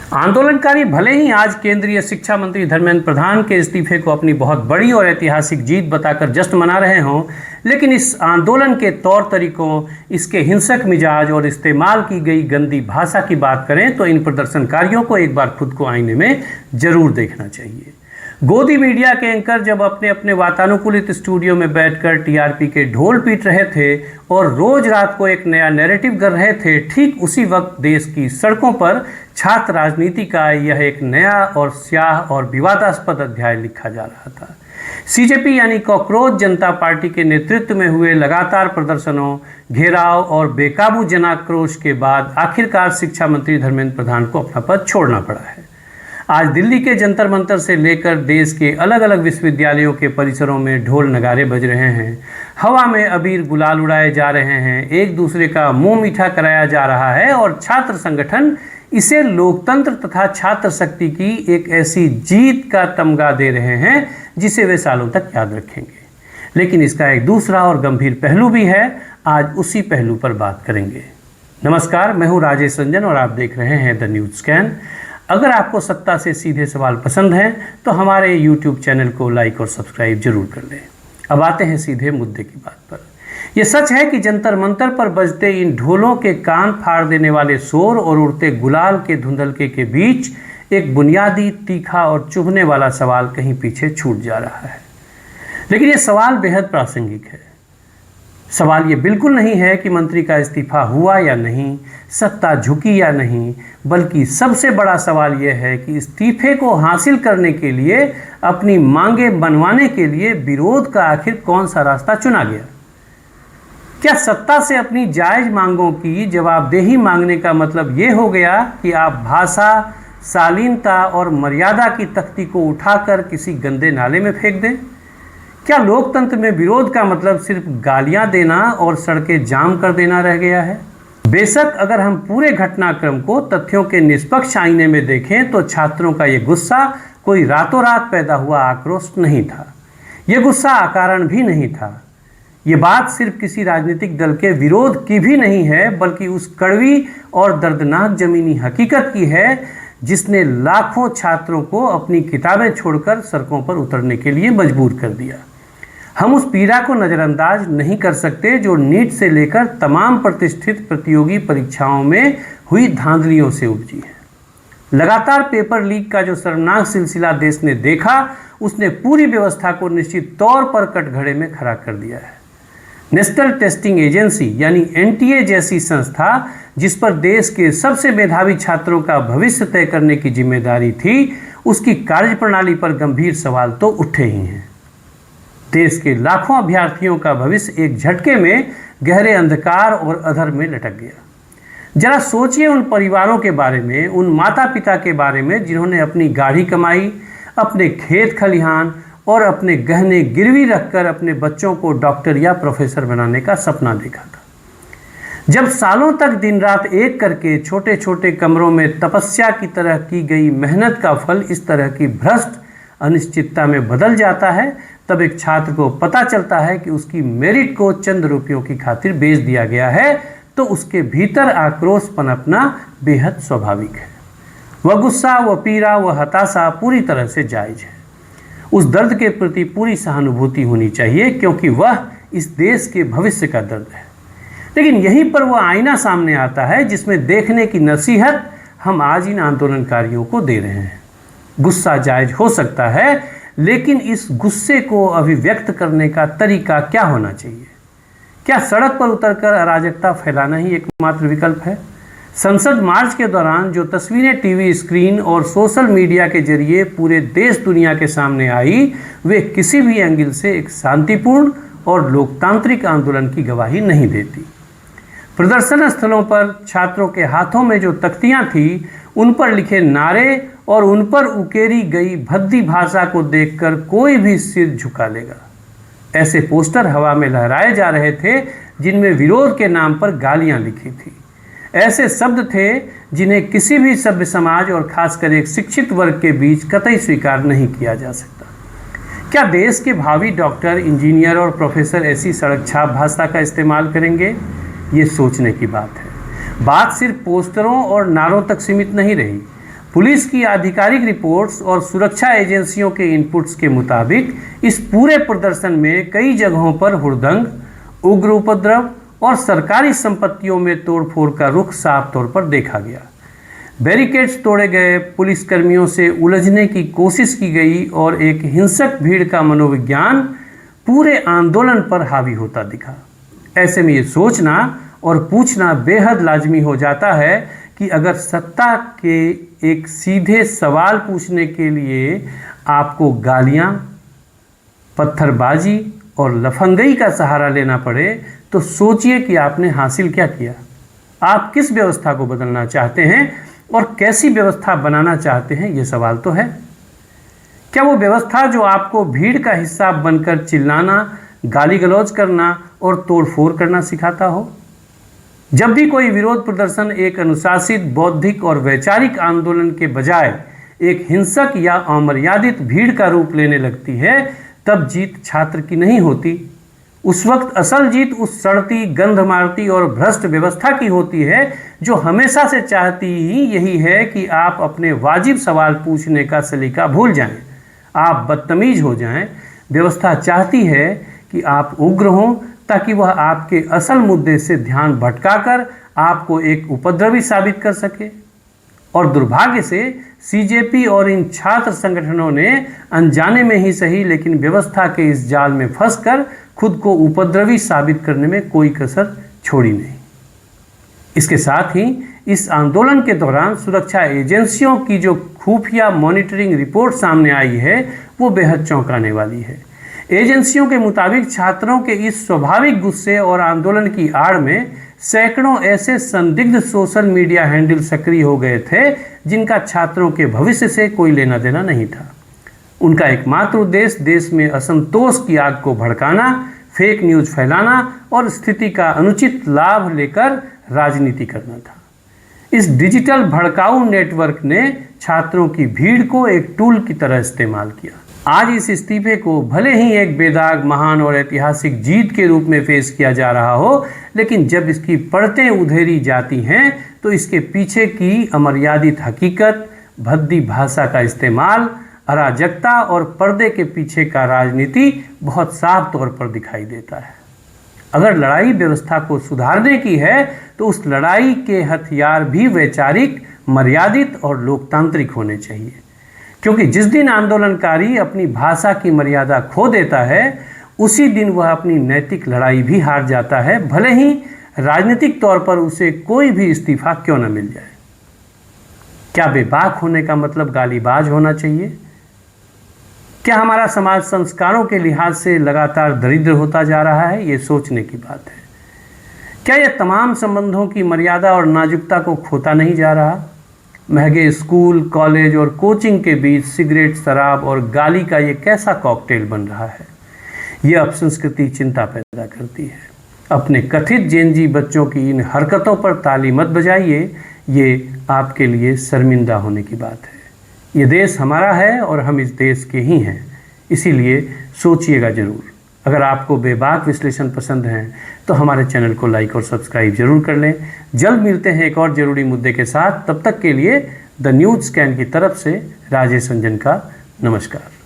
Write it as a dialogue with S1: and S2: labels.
S1: आंदोलनकारी भले ही आज केंद्रीय शिक्षा मंत्री धर्मेंद्र प्रधान के इस्तीफे को अपनी बहुत बड़ी और ऐतिहासिक जीत बताकर जश्न मना रहे हों, लेकिन इस आंदोलन के तौर तरीकों, इसके हिंसक मिजाज और इस्तेमाल की गई गंदी भाषा की बात करें तो इन प्रदर्शनकारियों को एक बार खुद को आईने में जरूर देखना चाहिए। गोदी मीडिया के एंकर जब अपने अपने वातानुकूलित स्टूडियो में बैठकर टीआरपी के ढोल पीट रहे थे और रोज रात को एक नया नैरेटिव कर रहे थे, ठीक उसी वक्त देश की सड़कों पर छात्र राजनीति का यह एक नया और स्याह और विवादास्पद अध्याय लिखा जा रहा था। सीजेपी यानी कॉकरोच जनता पार्टी के नेतृत्व में हुए लगातार प्रदर्शनों, घेराव और बेकाबू जनाक्रोश के बाद आखिरकार शिक्षा मंत्री धर्मेंद्र प्रधान को अपना पद छोड़ना पड़ा है। आज दिल्ली के जंतर मंतर से लेकर देश के अलग अलग विश्वविद्यालयों के परिसरों में ढोल नगारे बज रहे हैं, हवा में अबीर गुलाल उड़ाए जा रहे हैं, एक दूसरे का मुंह मीठा कराया जा रहा है और छात्र संगठन इसे लोकतंत्र तथा छात्र शक्ति की एक ऐसी जीत का तमगा दे रहे हैं जिसे वे सालों तक याद रखेंगे। लेकिन इसका एक दूसरा और गंभीर पहलू भी है। आज उसी पहलू पर बात करेंगे। नमस्कार, मैं हूँ राजेश रंजन और आप देख रहे हैं द न्यूज़ स्कैन। अगर आपको सत्ता से सीधे सवाल पसंद हैं तो हमारे यूट्यूब चैनल को लाइक और सब्सक्राइब जरूर कर लें। अब आते हैं सीधे मुद्दे की बात पर। यह सच है कि जंतर मंतर पर बजते इन ढोलों के कान फाड़ देने वाले शोर और उड़ते गुलाल के धुंधलके के बीच एक बुनियादी, तीखा और चुभने वाला सवाल कहीं पीछे छूट जा रहा है। लेकिन यह सवाल बेहद प्रासंगिक है। सवाल ये बिल्कुल नहीं है कि मंत्री का इस्तीफा हुआ या नहीं, सत्ता झुकी या नहीं, बल्कि सबसे बड़ा सवाल यह है कि इस्तीफे को हासिल करने के लिए, अपनी मांगे बनवाने के लिए विरोध का आखिर कौन सा रास्ता चुना गया। क्या सत्ता से अपनी जायज मांगों की जवाबदेही मांगने का मतलब ये हो गया कि आप भाषा, शालीनता और मर्यादा की तख्ती को उठाकर किसी गंदे नाले में फेंक दें? क्या लोकतंत्र में विरोध का मतलब सिर्फ गालियां देना और सड़कें जाम कर देना रह गया है? बेशक अगर हम पूरे घटनाक्रम को तथ्यों के निष्पक्ष आईने में देखें तो छात्रों का ये गुस्सा कोई रातों रात पैदा हुआ आक्रोश नहीं था। ये गुस्सा अकारण भी नहीं था। ये बात सिर्फ किसी राजनीतिक दल के विरोध की भी नहीं है, बल्कि उस कड़वी और दर्दनाक जमीनी हकीकत की है जिसने लाखों छात्रों को अपनी किताबें छोड़कर सड़कों पर उतरने के लिए मजबूर कर दिया। हम उस पीड़ा को नज़रअंदाज नहीं कर सकते जो नीट से लेकर तमाम प्रतिष्ठित प्रतियोगी परीक्षाओं में हुई धांधलियों से उपजी है। लगातार पेपर लीक का जो शर्मनाक सिलसिला देश ने देखा, उसने पूरी व्यवस्था को निश्चित तौर पर कटघरे में खड़ा कर दिया है। नेशनल टेस्टिंग एजेंसी यानी एनटीए जैसी संस्था, जिस पर देश के सबसे मेधावी छात्रों का भविष्य तय करने की जिम्मेदारी थी, उसकी कार्यप्रणाली पर गंभीर सवाल तो उठे ही हैं। देश के लाखों अभ्यर्थियों का भविष्य एक झटके में गहरे अंधकार और अधर में लटक गया। जरा सोचिए उन परिवारों के बारे में, उन माता पिता के बारे में जिन्होंने अपनी गाढ़ी कमाई, अपने खेत खलिहान और अपने गहने गिरवी रखकर अपने बच्चों को डॉक्टर या प्रोफेसर बनाने का सपना देखा था। जब सालों तक दिन रात एक करके छोटे छोटे कमरों में तपस्या की तरह की गई मेहनत का फल इस तरह की भ्रष्ट अनिश्चितता में बदल जाता है, तब एक छात्र को पता चलता है कि उसकी मेरिट को चंद रुपयों की खातिर बेच दिया गया है, तो उसके भीतर आक्रोश पनपना बेहद स्वाभाविक है। वह गुस्सा, वह पीड़ा, वह हताशा पूरी तरह से जायज है। उस दर्द के प्रति पूरी सहानुभूति होनी चाहिए, क्योंकि वह इस देश के भविष्य का दर्द है। लेकिन यहीं पर वह आईना सामने आता है जिसमें देखने की नसीहत हम आज इन आंदोलनकारियों को दे रहे हैं। गुस्सा जायज हो सकता है, लेकिन इस गुस्से को अभिव्यक्त करने का तरीका क्या होना चाहिए? क्या सड़क पर उतरकर अराजकता फैलाना ही एकमात्र विकल्प है? संसद मार्च के दौरान जो तस्वीरें टीवी स्क्रीन और सोशल मीडिया के जरिए पूरे देश दुनिया के सामने आई, वे किसी भी एंगल से एक शांतिपूर्ण और लोकतांत्रिक आंदोलन की गवाही नहीं देती। प्रदर्शन स्थलों पर छात्रों के हाथों में जो तख्तियां थी, उन पर लिखे नारे और उन पर उकेरी गई भद्दी भाषा को देखकर कोई भी सिर झुका लेगा। ऐसे पोस्टर हवा में लहराए जा रहे थे जिनमें विरोध के नाम पर गालियां लिखी थी। ऐसे शब्द थे जिन्हें किसी भी सभ्य समाज और खासकर एक शिक्षित वर्ग के बीच कतई स्वीकार नहीं किया जा सकता। क्या देश के भावी डॉक्टर, इंजीनियर और प्रोफेसर ऐसी सड़क छाप भाषा का इस्तेमाल करेंगे? ये सोचने की बात है। बात सिर्फ पोस्टरों और नारों तक सीमित नहीं रही, पुलिस की आधिकारिक रिपोर्ट्स और सुरक्षा एजेंसियों के इनपुट्स के मुताबिक इस पूरे प्रदर्शन में कई जगहों पर हुड़दंग, उग्र उपद्रव और सरकारी संपत्तियों में तोड़फोड़ का रुख साफ तौर पर देखा गया। बैरिकेड्स तोड़े गए, पुलिसकर्मियों से उलझने की कोशिश की गई और एक हिंसक भीड़ का मनोविज्ञान पूरे आंदोलन पर हावी होता दिखा। ऐसे में ये सोचना और पूछना बेहद लाजमी हो जाता है कि अगर सत्ता के एक सीधे सवाल पूछने के लिए आपको गालियां, पत्थरबाजी और लफंगई का सहारा लेना पड़े तो सोचिए कि आपने हासिल क्या किया। आप किस व्यवस्था को बदलना चाहते हैं और कैसी व्यवस्था बनाना चाहते हैं, ये सवाल तो है। क्या वो व्यवस्था जो आपको भीड़ का हिस्सा बनकर चिल्लाना, गाली गलौज करना और तोड़फोड़ करना सिखाता हो? जब भी कोई विरोध प्रदर्शन एक अनुशासित, बौद्धिक और वैचारिक आंदोलन के बजाय एक हिंसक या अमर्यादित भीड़ का रूप लेने लगती है, तब जीत छात्र की नहीं होती। उस वक्त असल जीत उस सड़ती, गंध मारती और भ्रष्ट व्यवस्था की होती है जो हमेशा से चाहती ही यही है कि आप अपने वाजिब सवाल पूछने का सलीका भूल जाएं, आप बदतमीज हो जाएं। व्यवस्था चाहती है कि आप उग्र हों ताकि वह आपके असल मुद्दे से ध्यान भटकाकर आपको एक उपद्रवी साबित कर सके। और दुर्भाग्य से सीजेपी और इन छात्र संगठनों ने अनजाने में ही सही लेकिन व्यवस्था के इस जाल में फंसकर खुद को उपद्रवी साबित करने में कोई कसर छोड़ी नहीं। इसके साथ ही इस आंदोलन के दौरान सुरक्षा एजेंसियों की जो खुफिया मॉनिटरिंग रिपोर्ट सामने आई है वो बेहद चौंकाने वाली है। एजेंसियों के मुताबिक छात्रों के इस स्वाभाविक गुस्से और आंदोलन की आड़ में सैकड़ों ऐसे संदिग्ध सोशल मीडिया हैंडल सक्रिय हो गए थे जिनका छात्रों के भविष्य से कोई लेना देना नहीं था। उनका एकमात्र उद्देश्य देश में असंतोष की आग को भड़काना, फेक न्यूज फैलाना और स्थिति का अनुचित लाभ लेकर राजनीति करना था। इस डिजिटल भड़काऊ नेटवर्क ने छात्रों की भीड़ को एक टूल की तरह इस्तेमाल किया। आज इस इस्तीफे को भले ही एक बेदाग, महान और ऐतिहासिक जीत के रूप में पेश किया जा रहा हो, लेकिन जब इसकी परतें उधेरी जाती हैं तो इसके पीछे की अमर्यादित हकीकत, भद्दी भाषा का इस्तेमाल, अराजकता और पर्दे के पीछे का राजनीति बहुत साफ तौर पर दिखाई देता है। अगर लड़ाई व्यवस्था को सुधारने की है तो उस लड़ाई के हथियार भी वैचारिक, मर्यादित और लोकतांत्रिक होने चाहिए, क्योंकि जिस दिन आंदोलनकारी अपनी भाषा की मर्यादा खो देता है उसी दिन वह अपनी नैतिक लड़ाई भी हार जाता है, भले ही राजनीतिक तौर पर उसे कोई भी इस्तीफा क्यों न मिल जाए। क्या बेबाक होने का मतलब गालीबाज होना चाहिए? क्या हमारा समाज संस्कारों के लिहाज से लगातार दरिद्र होता जा रहा है? ये सोचने की बात है। क्या यह तमाम संबंधों की मर्यादा और नाजुकता को खोता नहीं जा रहा? महंगे स्कूल, कॉलेज और कोचिंग के बीच सिगरेट, शराब और गाली का ये कैसा कॉकटेल बन रहा है? ये अपसंस्कृति चिंता पैदा करती है। अपने कथित जेनजी बच्चों की इन हरकतों पर ताली मत बजाइए, ये आपके लिए शर्मिंदा होने की बात है। ये देश हमारा है और हम इस देश के ही हैं, इसीलिए सोचिएगा ज़रूर। अगर आपको बेबाक विश्लेषण पसंद हैं तो हमारे चैनल को लाइक और सब्सक्राइब जरूर कर लें। जल्द मिलते हैं एक और ज़रूरी मुद्दे के साथ। तब तक के लिए द न्यूज़ स्कैन की तरफ से राजेश रंजन का नमस्कार।